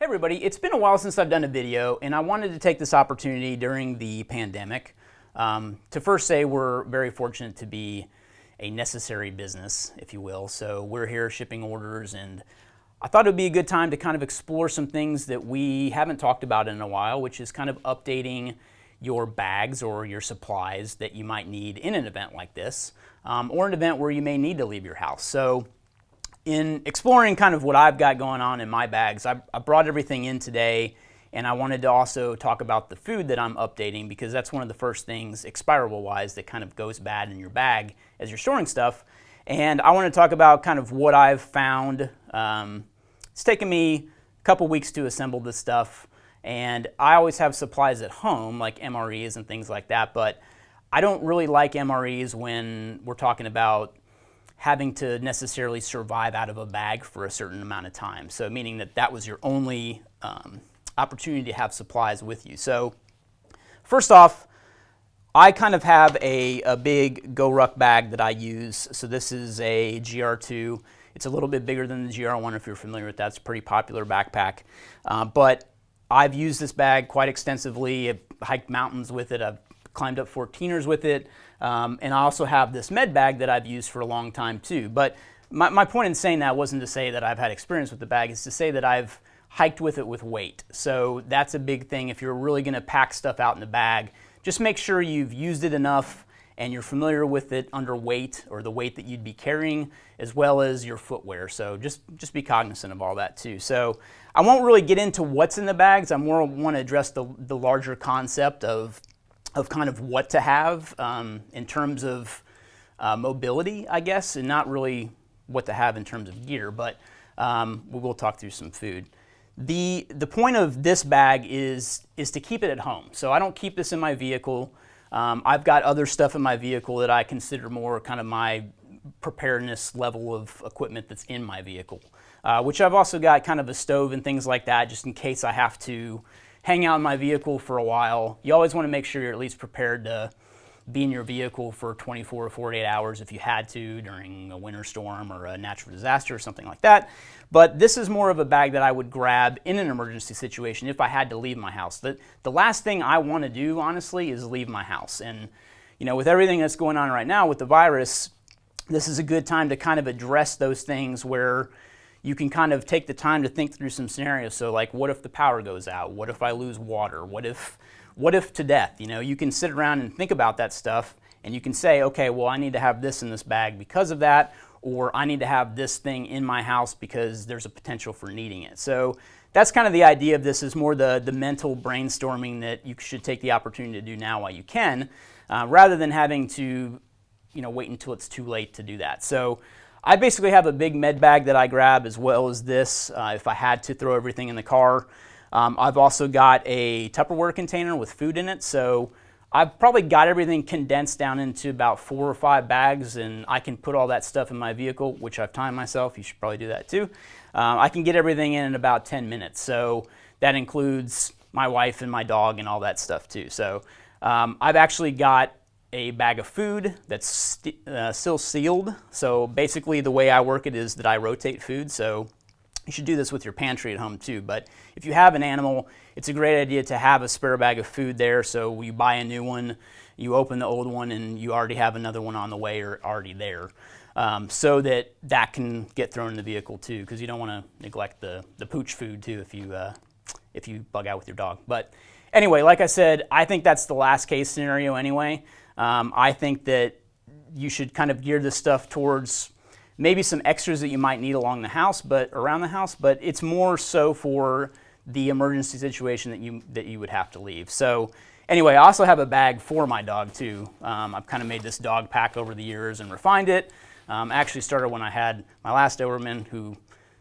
Hey everybody, it's been a while since I've done a video and I wanted to take this opportunity during the pandemic to first say we're very fortunate to be a necessary business, if you will. So we're here shipping orders, and I thought it would be a good time to kind of explore some things that we haven't talked about in a while, which is kind of updating your bags or your supplies that you might need in an event like this, or an event where you may need to leave your house. So in exploring kind of what I've got going on in my bags, I brought everything in today, and I wanted to also talk about the food that I'm updating, because that's one of the first things expirable wise that kind of goes bad in your bag as you're storing stuff. And I want to talk about kind of what I've found. It's taken me a couple weeks to assemble this stuff, and I always have supplies at home like MREs and things like that, but I don't really like MREs when we're talking about having to necessarily survive out of a bag for a certain amount of time. So meaning that that was your only opportunity to have supplies with you. So first off, I kind of have a big GoRuck bag that I use. So this is a GR2. It's a little bit bigger than the GR1 if you're familiar with that. It's a pretty popular backpack. But I've used this bag quite extensively. I've hiked mountains with it. I've climbed up 14ers with it. And I also have this med bag that I've used for a long time too. But my point in saying that wasn't to say that I've had experience with the bag, it's to say that I've hiked with it with weight. So that's a big thing. If you're really gonna pack stuff out in the bag, just make sure you've used it enough and you're familiar with it under weight, or the weight that you'd be carrying, as well as your footwear. So just be cognizant of all that too. So I won't really get into what's in the bags. I more want to address the larger concept of kind of what to have in terms of mobility, I guess, and not really what to have in terms of gear, but we will talk through some food. The point of this bag is to keep it at home. So I don't keep this in my vehicle. I've got other stuff in my vehicle that I consider more kind of my preparedness level of equipment that's in my vehicle, which I've also got kind of a stove and things like that, just in case I have to hang out in my vehicle for a while. You always want to make sure you're at least prepared to be in your vehicle for 24 or 48 hours if you had to during a winter storm or a natural disaster or something like that. But this is more of a bag that I would grab in an emergency situation if I had to leave my house. The last thing I want to do, honestly, is leave my house. And you know, with everything that's going on right now with the virus, this is a good time to kind of address those things where you can kind of take the time to think through some scenarios. So like, what if the power goes out? What if I lose water? What if to death? You know, you can sit around and think about that stuff, and you can say, okay, well, I need to have this in this bag because of that, or I need to have this thing in my house because there's a potential for needing it. So that's kind of the idea of this, is more the mental brainstorming that you should take the opportunity to do now while you can, rather than having to, you know, wait until it's too late to do that. So I basically have a big med bag that I grab, as well as this if I had to throw everything in the car. I've also got a Tupperware container with food in it, so I've probably got everything condensed down into about 4 or 5 bags, and I can put all that stuff in my vehicle, which I've timed myself. You should probably do that too. I can get everything in about 10 minutes, so that includes my wife and my dog and all that stuff too. So I've actually got a bag of food that's still sealed. So basically the way I work it is that I rotate food. So you should do this with your pantry at home too. But if you have an animal, it's a great idea to have a spare bag of food there. So you buy a new one, you open the old one, and you already have another one on the way or already there. So that can get thrown in the vehicle too, because you don't want to neglect the pooch food too if you bug out with your dog. But anyway, like I said, I think that's the last case scenario anyway. I think that you should kind of gear this stuff towards maybe some extras that you might need around the house, but it's more so for the emergency situation that you would have to leave. So anyway, I also have a bag for my dog too. I've kind of made this dog pack over the years and refined it. Actually started when I had my last Doberman, who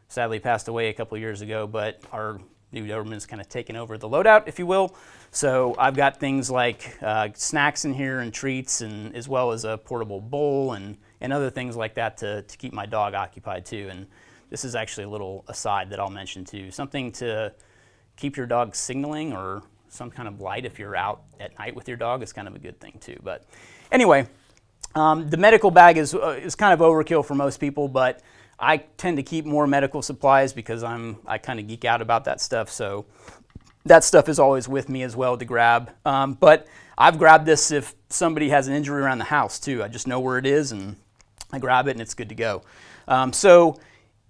sadly passed away a couple of years ago, but our new Doberman's kind of taken over the loadout, if you will. So I've got things like snacks in here and treats, and as well as a portable bowl and other things like that to keep my dog occupied too. And this is actually a little aside that I'll mention too. Something to keep your dog signaling, or some kind of light if you're out at night with your dog, is kind of a good thing too. But anyway, the medical bag is kind of overkill for most people, but I tend to keep more medical supplies because I kind of geek out about that stuff. So that stuff is always with me as well to grab. But I've grabbed this if somebody has an injury around the house too. I just know where it is and I grab it and it's good to go. So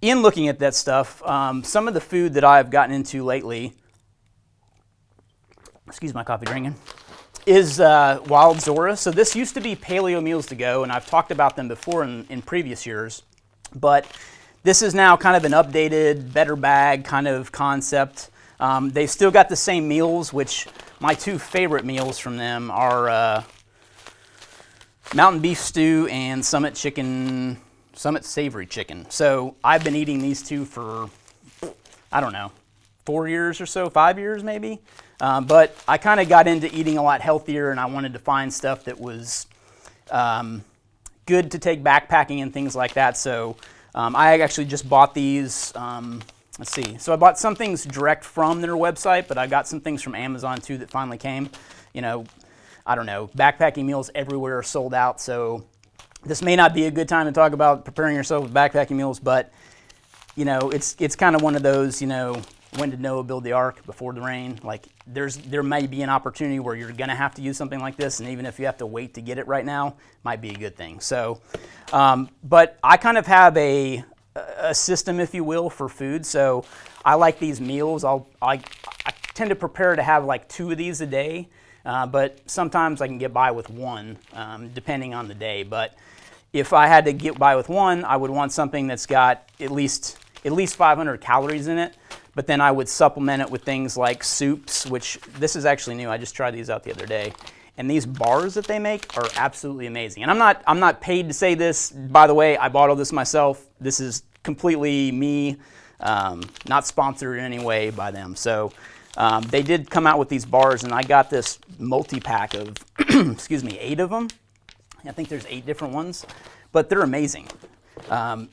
in looking at that stuff, some of the food that I've gotten into lately, excuse my coffee drinking, is Wild Zora. So this used to be Paleo Meals to Go, and I've talked about them before in previous years, but this is now kind of an updated, better bag kind of concept. They've still got the same meals, which my two favorite meals from them are Mountain Beef Stew and Summit Savory Chicken. So I've been eating these two for, I don't know, 4 years or so, 5 years maybe. But I kind of got into eating a lot healthier, and I wanted to find stuff that was good to take backpacking and things like that. So I actually just bought these. Let's see. So I bought some things direct from their website, but I got some things from Amazon too that finally came. You know, I don't know, backpacking meals everywhere are sold out. So this may not be a good time to talk about preparing yourself with backpacking meals, but you know, it's kind of one of those, you know, when did Noah build the ark? Before the rain. Like there may be an opportunity where you're going to have to use something like this, and even if you have to wait to get it right now, might be a good thing. So, but I kind of have a system, if you will, for food. So I like these meals. I tend to prepare to have like 2 of these a day, but sometimes I can get by with 1, depending on the day. But if I had to get by with 1, I would want something that's got at least 500 calories in it. But then I would supplement it with things like soups, which this is actually new. I just tried these out the other day. And these bars that they make are absolutely amazing. And I'm not paid to say this. By the way, I bought all this myself. This is completely me, not sponsored in any way by them. So they did come out with these bars, and I got this multi-pack of, excuse me, 8 of them. I think there's 8 different ones, but they're amazing.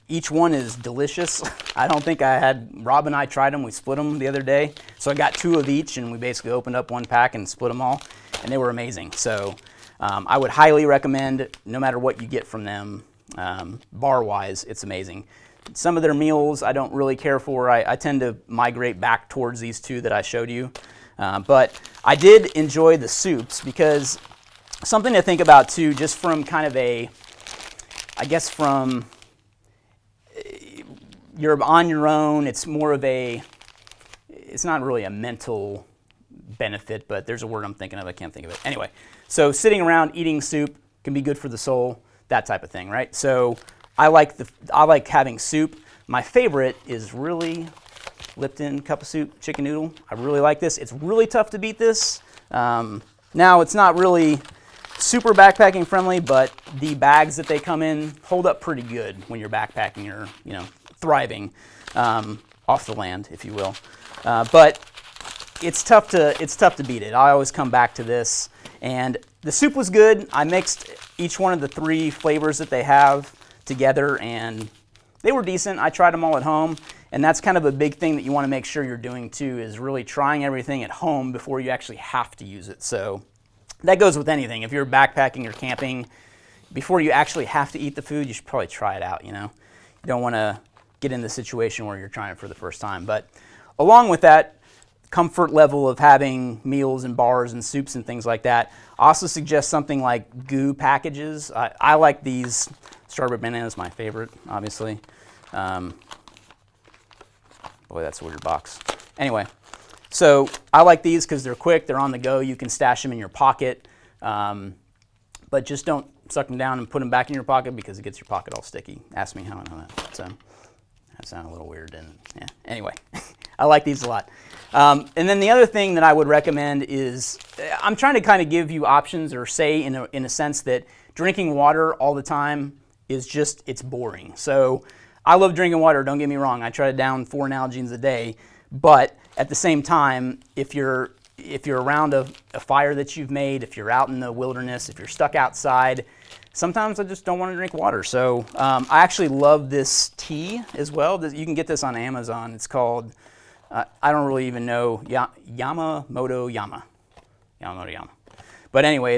Each one is delicious. I don't think Rob and I tried them. We split them the other day. So I got 2 of each, and we basically opened up 1 pack and split them all, and they were amazing. So I would highly recommend, no matter what you get from them, bar-wise, it's amazing. Some of their meals I don't really care for. I tend to migrate back towards these 2 that I showed you. But I did enjoy the soups, because something to think about too, just from kind of from you're on your own, it's more of it's not really a mental benefit, but there's a word I'm thinking of, I can't think of it. Anyway, so sitting around eating soup can be good for the soul, that type of thing, right? So I like having soup. My favorite is really Lipton cup of soup, chicken noodle. I really like this. It's really tough to beat this. Now it's not really super backpacking friendly, but the bags that they come in hold up pretty good when you're backpacking or, you know, thriving off the land, if you will. But it's tough to beat it. I always come back to this. And the soup was good. I mixed each one of the 3 flavors that they have together, and they were decent. I tried them all at home, and that's kind of a big thing that you want to make sure you're doing too, is really trying everything at home before you actually have to use it. So that goes with anything. If you're backpacking or camping, before you actually have to eat the food, you should probably try it out, you know. You don't want to get in the situation where you're trying it for the first time. But along with that comfort level of having meals and bars and soups and things like that, I also suggest something like goo packages. I like these. Strawberry banana is my favorite, obviously. Boy, that's a weird box. Anyway, so I like these because they're quick, they're on the go, you can stash them in your pocket, but just don't suck them down and put them back in your pocket because it gets your pocket all sticky. Ask me how I know that. So that sounded a little weird, and yeah. Anyway, I like these a lot. And then the other thing that I would recommend is, I'm trying to kind of give you options, or say in a sense that drinking water all the time is just, it's boring. So I love drinking water, don't get me wrong. I try to down 4 Nalgene's a day, but at the same time, if you're around a fire that you've made, if you're out in the wilderness, if you're stuck outside, sometimes I just don't want to drink water. So I actually love this tea as well. You can get this on Amazon. It's called, I don't really even know, Yamamoto Yama. But anyway,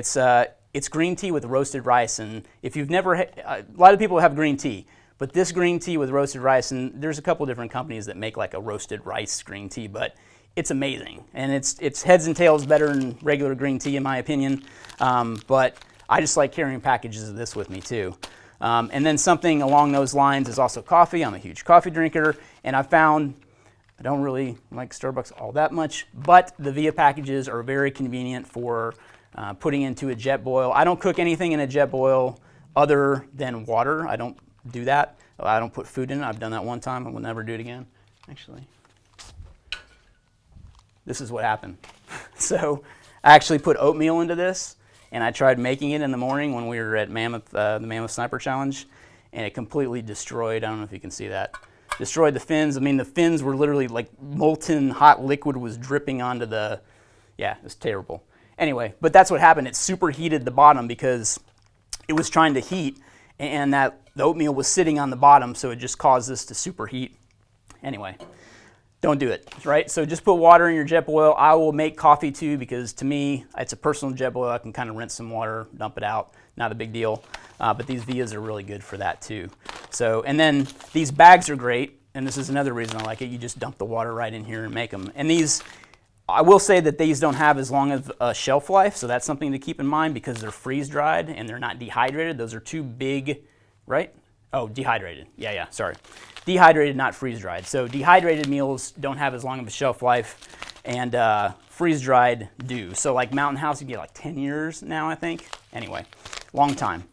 it's green tea with roasted rice, and if you've never, a lot of people have green tea, But this green tea with roasted rice, and there's a couple different companies that make like a roasted rice green tea, but it's amazing. And it's heads and tails better than regular green tea in my opinion. But I just like carrying packages of this with me too. And then something along those lines is also coffee. I'm a huge coffee drinker, and I found I don't really like Starbucks all that much, but the Via packages are very convenient for putting into a jet boil. I don't cook anything in a jet boil other than water. I don't do that. I don't put food in it. I've done that one time. I will never do it again. Actually, this is what happened. So I actually put oatmeal into this, and I tried making it in the morning when we were at Mammoth, the Mammoth Sniper Challenge, and it completely destroyed. I don't know if you can see that. Destroyed the fins. I mean, the fins were literally like molten hot liquid was dripping onto the, yeah, it was terrible. Anyway, but that's what happened. It superheated the bottom because it was trying to heat, and that the oatmeal was sitting on the bottom, so it just caused this to superheat. Anyway, don't do it, right? So just put water in your jet boil. I will make coffee too because to me, it's a personal jet boil. I can kind of rinse some water, dump it out, not a big deal. But these Vias are really good for that too. So, and then these bags are great, and this is another reason I like it. You just dump the water right in here and make them. And these, I will say that these don't have as long of a shelf life, so that's something to keep in mind because they're freeze-dried and they're not dehydrated. Those are too big, right? Oh, dehydrated. Yeah, sorry. Dehydrated, not freeze-dried. So dehydrated meals don't have as long of a shelf life, and freeze-dried do. So like Mountain House, you get like 10 years now, I think. Anyway, long time.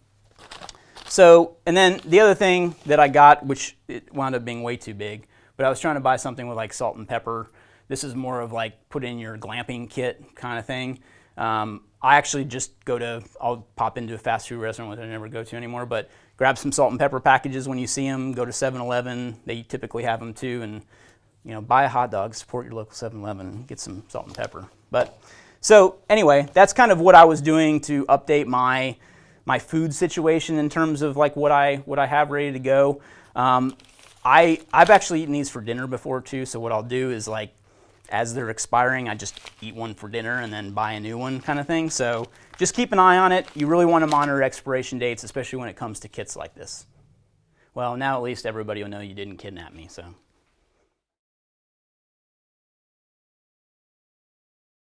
So, and then the other thing that I got, which it wound up being way too big, but I was trying to buy something with like salt and pepper. This is more of like put in your glamping kit kind of thing. I actually just I'll pop into a fast food restaurant, which I never go to anymore, but grab some salt and pepper packages when you see them. Go to 7-Eleven, they typically have them too, and buy a hot dog, support your local 7-Eleven, get some salt and pepper. But so anyway, that's kind of what I was doing to update my food situation in terms of like what I have ready to go. I've actually eaten these for dinner before too, so what I'll do is like as they're expiring, I just eat one for dinner and then buy a new one kind of thing. So just keep an eye on it. You really want to monitor expiration dates, especially when it comes to kits like this. Well, now at least everybody will know you didn't kidnap me, so.